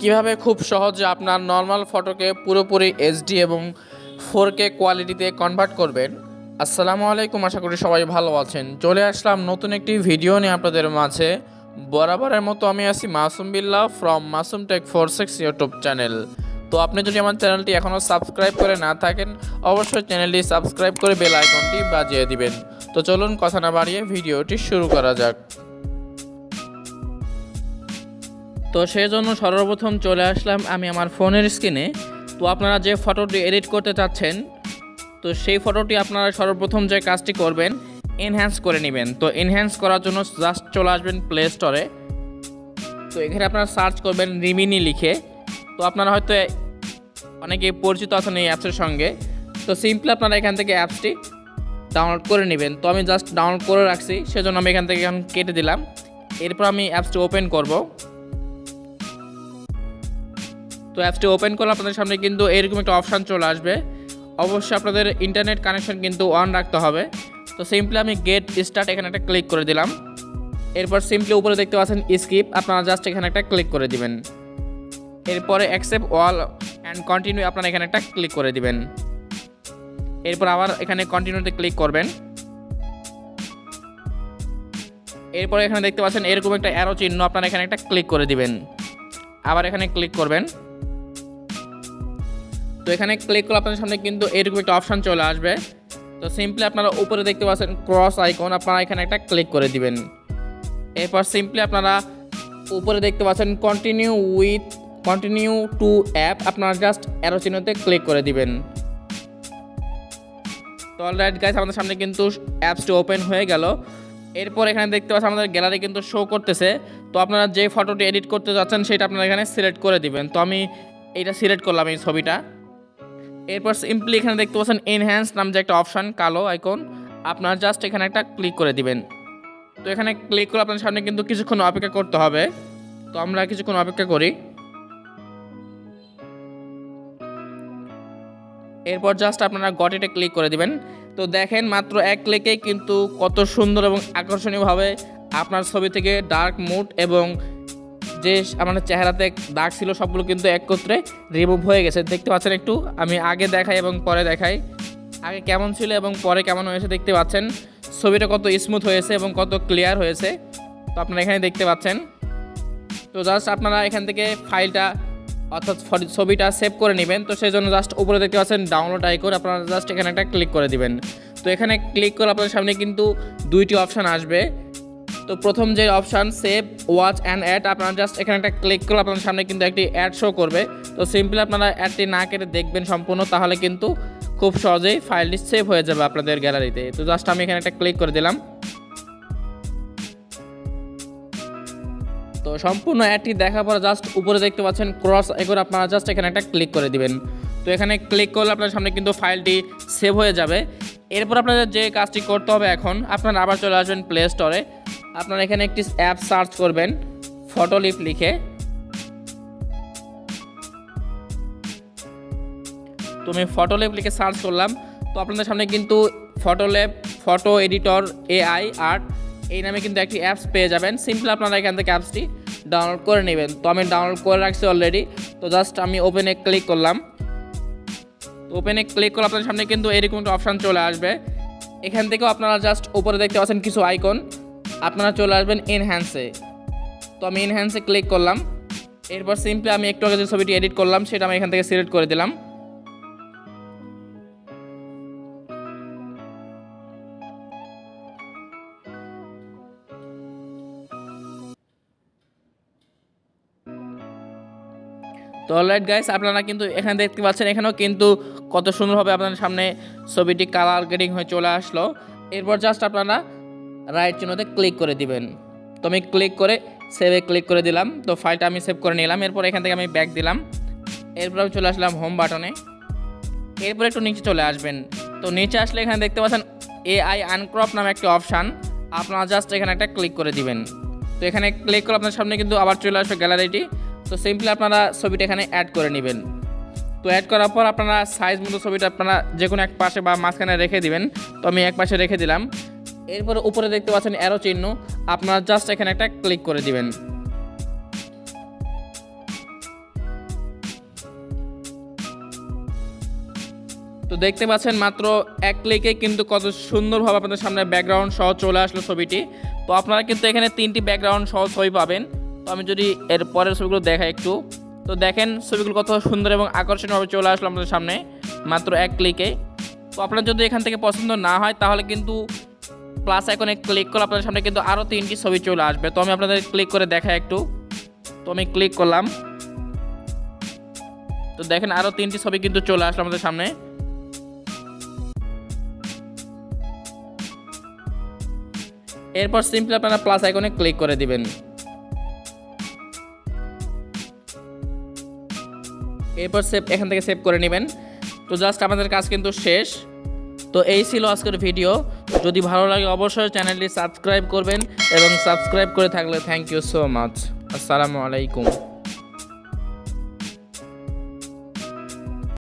কিভাবে খুব সহজে আপনার নর্মাল ফটোকে পুরোপুরি এইচডি এবং 4K কোয়ালিটিতে কনভার্ট করবেন। আসসালামু আলাইকুম, আশা করি সবাই ভালো আছেন। চলে আসলাম নতুন একটি ভিডিও নিয়ে আপনাদের মাঝে। বরাবরের মতো আমি আছি Masum Billah from Masum tech 46 YouTube channel. তো আপনি যদি আমার চ্যানেলটি এখনও সাবস্ক্রাইব করে না থাকেন, অবশ্যই চ্যানেলটি সাবস্ক্রাইব করে বেল আইকনটি বাজিয়ে দিবেন। তো চলুন কথা না বাড়িয়ে ভিডিওটি শুরু করা যাক। তো সেই জন্য সর্বপ্রথম চলে আসলাম আমি আমার ফোনের স্ক্রিনে। তো আপনারা যে ফটোটি এডিট করতে চাচ্ছেন, তো সেই ফটোটি আপনারা সর্বপ্রথম যে কাজটি করবেন, এনহ্যান্স করে নেবেন। তো এনহ্যান্স করার জন্য জাস্ট চলে আসবেন প্লে স্টোরে। তো এখানে আপনারা সার্চ করবেন রিমিনি লিখে। তো আপনারা হয়তো অনেকে পরিচিত আছেন এই অ্যাপসের সঙ্গে। তো সিম্পলি আপনারা এখান থেকে অ্যাপসটি ডাউনলোড করে নেবেন। তো আমি জাস্ট ডাউনলোড করে রাখছি, সেজন্য আমি এখান থেকে এখন কেটে দিলাম। এরপর আমি অ্যাপসটি ওপেন করব। তো অ্যাপসটি ওপেন করলে আপনাদের সামনে কিন্তু এরকম একটা অপশান চলে আসবে। অবশ্যই আপনাদের ইন্টারনেট কানেকশন কিন্তু অন রাখতে হবে। তো সিম্পলি আমি গেট স্টার্ট এখানে একটা ক্লিক করে দিলাম। এরপর সিম্পলি উপরে দেখতে পাচ্ছেন স্কিপ, আপনারা জাস্ট এখানে একটা ক্লিক করে দিবেন। এরপরে অ্যাকসেপ্ট অল অ্যান্ড কন্টিনিউ আপনারা এখানে একটা ক্লিক করে দিবেন। এরপর আবার এখানে কন্টিনিউতে ক্লিক করবেন। এরপরে এখানে দেখতে পাচ্ছেন এরকম একটা অ্যারো চিহ্ন, আপনারা এখানে একটা ক্লিক করে দিবেন। আবার এখানে ক্লিক করবেন। তো এখানে ক্লিক করলে আপনাদের সামনে কিন্তু এরকম একটা অপশান চলে আসবে। তো সিম্পলি আপনারা উপরে দেখতে পাচ্ছেন ক্রস আইকন, আপনারা এখানে একটা ক্লিক করে দিবেন। এরপর সিম্পলি আপনারা উপরে দেখতে পাচ্ছেন কন্টিনিউ টু অ্যাপ, আপনারা জাস্ট অ্যারো চিহ্নতে ক্লিক করে দিবেন। তো অলরাইট গাইস, আমাদের সামনে কিন্তু অ্যাপসটি ওপেন হয়ে গেল। এরপর এখানে দেখতে পাচ্ছেন আমাদের গ্যালারি কিন্তু শো করতেছে। তো আপনারা যে ফটোটি এডিট করতে যাচ্ছেন সেটা আপনারা এখানে সিলেক্ট করে দিবেন। তো আমি এইটা সিলেক্ট করলাম, এই ছবিটা। এরপর সিম্পলি এখানে দেখতে পাচ্ছেন এনহ্যান্স নাম যে একটা অপশান, কালো আইকন, আপনারা জাস্ট এখানে একটা ক্লিক করে দিবেন। তো এখানে ক্লিক করে আপনার সামনে কিন্তু কিছুক্ষণ অপেক্ষা করতে হবে। তো আমরা কিছুক্ষণ অপেক্ষা করি। এরপর জাস্ট আপনারা গট ইটে ক্লিক করে দিবেন। তো দেখেন মাত্র এক ক্লিকেই কিন্তু কত সুন্দর এবং আকর্ষণীয়ভাবে আপনার ছবি থেকে ডার্ক মুড এবং যে আমাদের চেহারাতে দাগ ছিল সবগুলো কিন্তু একত্রে রিমুভ হয়ে গেছে। দেখতে পাচ্ছেন, একটু আমি আগে দেখাই এবং পরে দেখাই, আগে কেমন ছিল এবং পরে কেমন হয়েছে। দেখতে পাচ্ছেন ছবিটা কত স্মুথ হয়েছে এবং কত ক্লিয়ার হয়েছে। তো আপনারা এখানে দেখতে পাচ্ছেন। তো জাস্ট আপনারা এখান থেকে ফাইলটা অর্থাৎ ছবিটা সেভ করে নেবেন। তো সেই জন্য জাস্ট উপরে দেখতে পাচ্ছেন ডাউনলোড আইকন, আপনারা জাস্ট এখানে একটা ক্লিক করে দিবেন। তো এখানে ক্লিক করে আপনাদের সামনে কিন্তু দুইটি অপশান আসবে। তো প্রথম যে option save watch and add, আপনারা জাস্ট এখানে একটা ক্লিক করলে আপনাদের সামনে কিন্তু একটি অ্যাড শো করবে। তো সিম্পলি আপনারা অ্যাডটি না কেটে দেখবেন সম্পূর্ণ, তাহলে কিন্তু খুব সহজেই ফাইলটি সেভ হয়ে যাবে আপনাদের গ্যালারিতে। তো জাস্ট আমি এখানে একটা ক্লিক করে দিলাম। তো সম্পূর্ণ অ্যাডটি দেখার পর জাস্ট উপরে দেখতে পাচ্ছেন ক্রস আইকন, আপনারা জাস্ট এখানে একটা ক্লিক করে দিবেন। তো এখানে ক্লিক করলে আপনার সামনে কিন্তু ফাইলটি সেভ হয়ে যাবে। এরপর আপনাদের যে কাজটি করতে হবে, এখন আপনারা আবার চলে আসবেন প্লে স্টোরে। আপনারা এখানে একটি অ্যাপ সার্চ করবেন ফটোলিপ লিখে। তো আমি ফটোলিপ লিখে সার্চ করলাম। তো আপনাদের সামনে কিন্তু ফটো এডিটর AI আর্ট এই নামে কিন্তু একটি অ্যাপস পেয়ে যাবেন। সিম্পলি আপনারা এখান থেকে অ্যাপসটি ডাউনলোড করে নেবেন। তো আমি ডাউনলোড করে রাখছি অলরেডি। তো জাস্ট আমি ওপেনে ক্লিক করলাম। তো ওপেনে ক্লিক করলে আপনাদের সামনে কিন্তু এরকম একটা অপশান চলে আসবে। এখান থেকেও আপনারা জাস্ট উপরে দেখতে পাচ্ছেন কিছু আইকন, আপনারা চলে আসবেন এনহ্যান্সে। তো আমি এনহ্যান্সে ক্লিক করলাম। এরপর সিম্পলি আমি একটু আগে যে ছবিটি এডিট করলাম সেটা আমি এখান থেকে সিলেক্ট করে দিলাম। তো অলরাইট গাইস, আপনারা কিন্তু এখানে দেখতে পাচ্ছেন এখানেও কিন্তু কত সুন্দরভাবে আপনাদের সামনে ছবিটি কালার গ্রেডিং হয়ে চলে আসলো। এরপর জাস্ট আপনারা রাইট চিহ্নতে ক্লিক করে দিবেন। তো আমি ক্লিক করে সেভে ক্লিক করে দিলাম। তো ফাইলটা আমি সেভ করে নিলাম। এরপর এখান থেকে আমি ব্যাক দিলাম। এরপর আমি চলে আসলাম হোম বাটনে। এরপর একটু নিচে চলে আসবেন। তো নিচে আসলে এখানে দেখতে পাচ্ছেন AI আনক্রপ নামে একটি অপশান, আপনারা জাস্ট এখানে একটা ক্লিক করে দিবেন। তো এখানে ক্লিক করে আপনার সামনে কিন্তু আবার চলে আসবে গ্যালারিটি। তো সিম্পলি আপনারা ছবিটা এখানে অ্যাড করে নেবেন। তো অ্যাড করার পর আপনারা সাইজ মতো ছবিটা আপনারা যে কোনো এক পাশে বা মাঝখানে রেখে দিবেন। তো আমি এক পাশে রেখে দিলাম। এরপরে উপরে দেখতে পাচ্ছেন অ্যারো চিহ্ন, আপনারা জাস্ট এখানে একটা ক্লিক করে দিবেন। দেখতে পাচ্ছেন মাত্র এক ক্লিকে কিন্তু কত সুন্দরভাবে আপনাদের সামনে ব্যাকগ্রাউন্ড সহ চলে আসলো ছবিটি। তো আপনারা কিন্তু এখানে 3টি ব্যাকগ্রাউন্ড সহ ছবি পাবেন। তো আমি যদি এর পরের ছবিগুলো দেখাই একটু, তো দেখেন ছবিগুলো কত সুন্দর এবং আকর্ষণীয়ভাবে চলে আসলো আমাদের সামনে মাত্র এক ক্লিকে। তো আপনার যদি এখান থেকে পছন্দ না হয় তাহলে কিন্তু প্লাস আইকনে ক্লিক করলে আপনাদের সামনে কিন্তু আরও 3টি ছবি চলে আসবে। তো আমি আপনাদের ক্লিক করে দেখাই একটু। তো আমি ক্লিক করলাম, তো দেখেন আরও 3টি ছবি কিন্তু চলে আসলো আমাদের সামনে। এরপর সিম্পলি আপনারা প্লাস আইকনে ক্লিক করে দিবেন। এরপর এখান থেকে সেভ করে নেবেন। তো জাস্ট আমাদের কাজ কিন্তু শেষ। তো এই ছিল আজকের ভিডিও। যদি ভালো লাগে অবশ্যই চ্যানেলটি সাবস্ক্রাইব করবেন এবং সাবস্ক্রাইব করে থাকলে থ্যাংক ইউ সো মাচ। আসসালামু আলাইকুম।